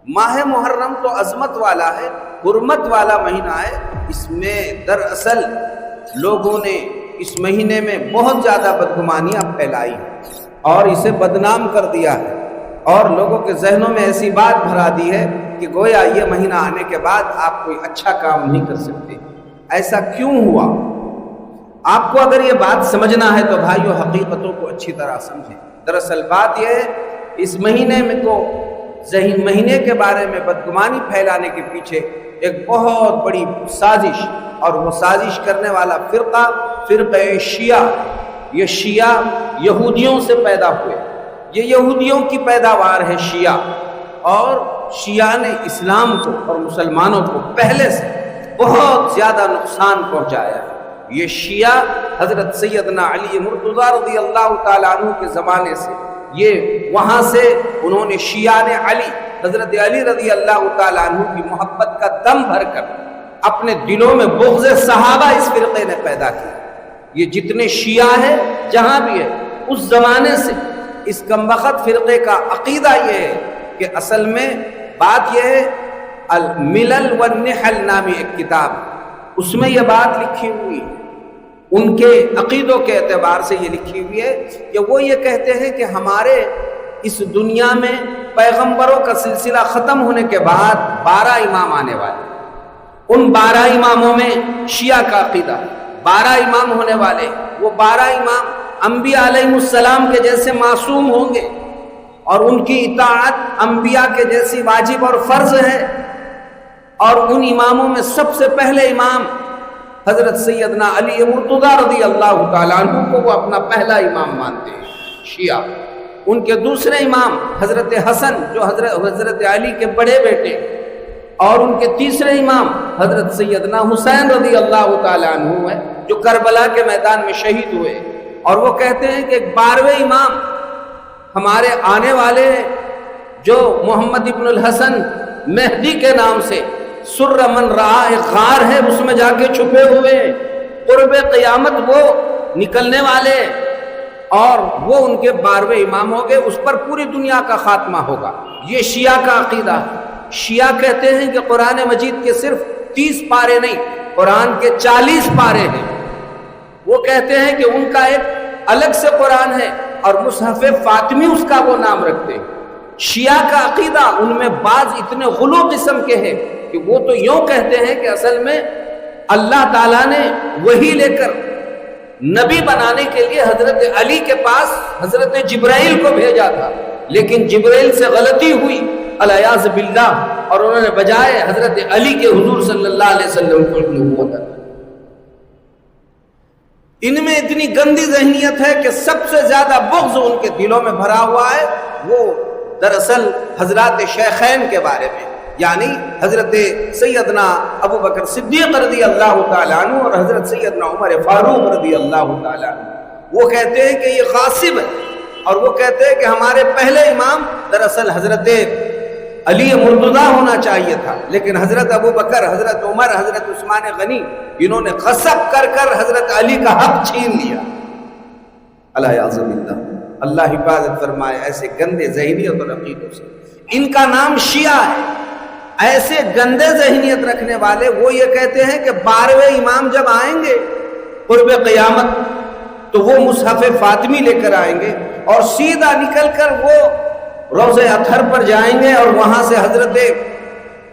ماہ محرم تو عظمت والا ہے، حرمت والا مہینہ ہے، اس میں دراصل لوگوں نے اس مہینے میں بہت زیادہ بدگمانیاں پھیلائی اور اسے بدنام کر دیا ہے، اور لوگوں کے ذہنوں میں ایسی بات بھرا دی ہے کہ گویا یہ مہینہ آنے کے بعد آپ کوئی اچھا کام نہیں کر سکتے۔ ایسا کیوں ہوا؟ آپ کو اگر یہ بات سمجھنا ہے تو بھائیو حقیقتوں کو اچھی طرح سمجھیں۔ دراصل بات یہ ہے، اس مہینے میں تو مہینے کے بارے میں بدگمانی پھیلانے کے پیچھے ایک بہت بڑی سازش، اور وہ سازش کرنے والا فرقہ شیعہ۔ یہ شیعہ یہودیوں سے پیدا ہوئے، یہ یہودیوں کی پیداوار ہے شیعہ، اور شیعہ نے اسلام کو اور مسلمانوں کو پہلے سے بہت زیادہ نقصان پہنچایا ہے۔ یہ شیعہ حضرت سیدنا علی مرتضیٰ رضی اللہ تعالیٰ عنہ کے زمانے سے، یہ وہاں سے انہوں نے شیعہ نے حضرت علی رضی اللہ تعالیٰ عنہ کی محبت کا دم بھر کر اپنے دلوں میں بغض صحابہ اس فرقے نے پیدا کیا۔ یہ جتنے شیعہ ہیں جہاں بھی ہے، اس زمانے سے اس کمبخت فرقے کا عقیدہ یہ ہے کہ اصل میں بات یہ ہے، الملل والنحل نامی ایک کتاب، اس میں یہ بات لکھی ہوئی ہے، ان کے عقیدوں کے اعتبار سے یہ لکھی ہوئی ہے کہ وہ یہ کہتے ہیں کہ ہمارے اس دنیا میں پیغمبروں کا سلسلہ ختم ہونے کے بعد 12 امام آنے والے، ان 12 اماموں میں شیعہ کا عقیدہ 12 امام ہونے والے، وہ 12 امام انبیاء علیہ السلام کے جیسے معصوم ہوں گے، اور ان کی اطاعت انبیاء کے جیسی واجب اور فرض ہے، اور ان اماموں میں سب سے پہلے امام حضرت سیدنا علی مرتضیٰ رضی اللہ تعالیٰ عنہ کو وہ اپنا پہلا امام مانتے ہیں شیعہ۔ ان کے دوسرے امام حضرت حسن جو حضرت علی کے بڑے بیٹے، اور ان کے تیسرے امام حضرت سیدنا حسین رضی اللہ تعالیٰ عنہ ہے جو کربلا کے میدان میں شہید ہوئے، اور وہ کہتے ہیں کہ 12ویں امام ہمارے آنے والے ہیں جو محمد ابن الحسن مہدی کے نام سے سر من رہا ایک غار ہے، اس میں جا کے چھپے ہوئے ہیں، قرب قیامت وہ نکلنے والے، اور وہ ان کے 12ویں امام ہو گئے، اس پر پوری دنیا کا خاتمہ ہوگا۔ یہ شیعہ کا عقیدہ ہے۔ شیعہ کہتے ہیں کہ قرآن مجید کے صرف 30 پارے نہیں، قرآن کے 40 پارے ہیں۔ وہ کہتے ہیں کہ ان کا ایک الگ سے قرآن ہے، اور مصحف فاطمی اس کا وہ نام رکھتے ہیں۔ شیعہ کا عقیدہ ان میں بعض اتنے غلو قسم کے ہیں کہ وہ تو یوں کہتے ہیں کہ اصل میں اللہ تعالیٰ نے وحی لے کر نبی بنانے کے لیے حضرت علی کے پاس حضرت جبرائیل کو بھیجا تھا، لیکن جبرائیل سے غلطی ہوئی الیاذ باللہ، اور انہوں نے بجائے حضرت علی کے حضور صلی اللہ علیہ وسلم کو نبوت دی۔ ان میں اتنی گندی ذہنیت ہے کہ سب سے زیادہ بغض ان کے دلوں میں بھرا ہوا ہے، وہ دراصل حضرات شیخین کے بارے میں، یعنی حضرت سیدنا ابو بکر صدیق رضی اللہ تعالیٰ عنہ اور حضرت سیدنا عمر فاروق رضی اللہ تعالیٰ عنہ۔ وہ کہتے ہیں کہ یہ غاصب ہے، اور وہ کہتے ہیں کہ ہمارے پہلے امام دراصل حضرت علی مرتضیٰ ہونا چاہیے تھا، لیکن حضرت ابو بکر، حضرت عمر، حضرت عثمان غنی، انہوں نے غصب کر حضرت علی کا حق چھین لیا۔ الیاذ باللہ، اللہ حفاظت فرمائے ایسے گندے ذہنیت اور عقیدوں سے۔ ان کا نام شیعہ ہے۔ ایسے گندے ذہنیت رکھنے والے وہ یہ کہتے ہیں کہ 12ویں امام جب آئیں گے قرب قیامت تو وہ مصحف فاطمی لے کر آئیں گے، اور سیدھا نکل کر وہ روضہ اطہر پر جائیں گے، اور وہاں سے حضرت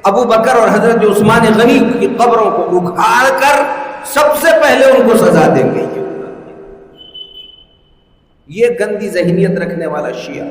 ابو بکر اور حضرت عثمان غنی کی قبروں کو اکھاڑ کر سب سے پہلے ان کو سزا دیں گے۔ یہ گندی ذہنیت رکھنے والا شیعہ